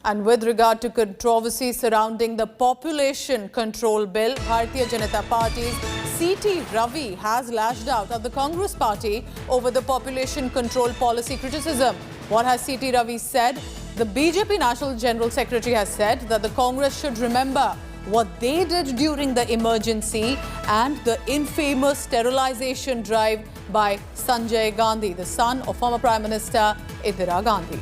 And with regard to controversy surrounding the population control bill, Bharatiya Janata Party's C.T. Ravi has lashed out at the Congress party over the population control policy criticism. What has C.T. Ravi said? The BJP National General Secretary has said that the Congress should remember what they did during the emergency and the infamous sterilization drive by Sanjay Gandhi, the son of former Prime Minister Indira Gandhi.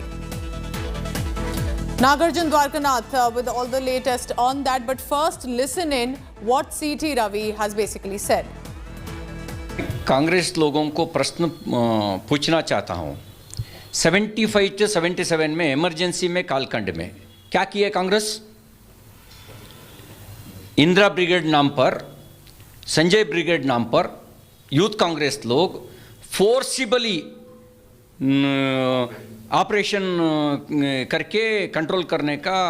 Nagarjun Dwarkanath with all the latest on that. But first, listen in what C.T. Ravi has basically said. Congress लोगों को प्रश्न पूछना चाहता हूं 75 से 77 में emergency में कालखंड में क्या किया कांग्रेस? इंदिरा ब्रिगेड नाम पर, संजय ब्रिगेड नाम पर यूथ कांग्रेस लोग फोर्सिबली ऑपरेशन करके कंट्रोल करने का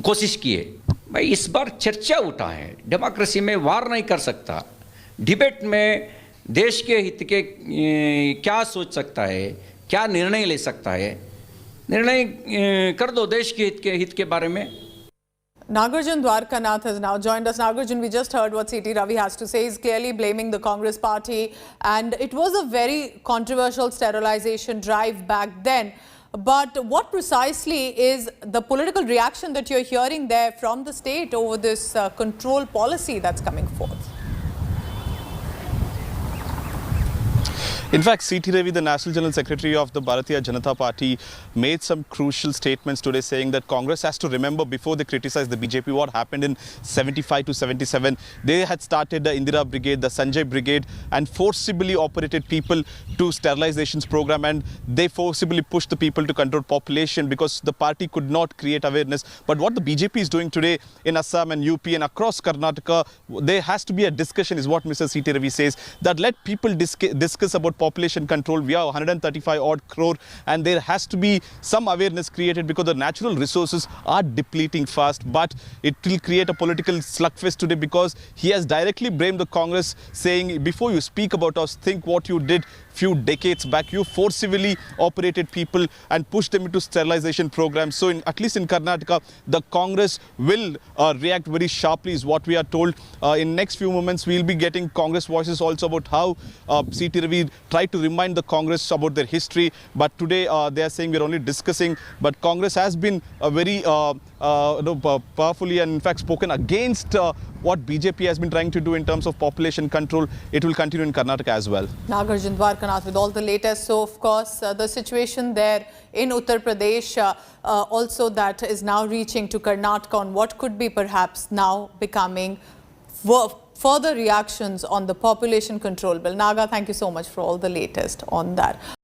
कोशिश किए। भाई इस बार चर्चा उठा है, डेमोक्रेसी में वार नहीं कर सकता, डिबेट में देश के हित के क्या सोच सकता है, क्या निर्णय ले सकता है, निर्णय कर दो देश के हित के बारे में। Nagarjun Dwarkanath has now joined us. Nagarjun, we just heard what C.T. Ravi has to say. He's clearly blaming the Congress party, and it was a very controversial sterilization drive back then. But what precisely is the political reaction that you're hearing there from the state over this control policy that's coming forth? In fact, C.T. Ravi, the National General Secretary of the Bharatiya Janata Party, made some crucial statements today saying that Congress has to remember before they criticize the BJP what happened in 75 to 77. They had started the Indira Brigade, the Sanjay Brigade, and forcibly operated people to sterilizations program, and they forcibly pushed the people to control population because the party could not create awareness. But what the BJP is doing today in Assam and UP and across Karnataka, there has to be a discussion, is what Mr. C.T. Ravi says, that let people discuss about population control. We are 135 odd crore, and there has to be some awareness created because the natural resources are depleting fast. But it will create a political slugfest today because he has directly blamed the Congress, saying before you speak about us, think what you did few decades back. You forcibly operated people and pushed them into sterilization programs. So at least in Karnataka, the Congress will react very sharply, is what we are told. In next few moments, we'll be getting Congress voices also about how C.T. Ravi tried to remind the Congress about their history. But today they are saying we're only discussing. But Congress has been very powerfully and in fact spoken against what BJP has been trying to do in terms of population control. It will continue in Karnataka as well. Nagarjun Dwarkanath with all the latest. So of course the situation there in Uttar Pradesh also that is now reaching to Karnataka on what could be perhaps now becoming further reactions on the population control bill. Naga, thank you so much for all the latest on that.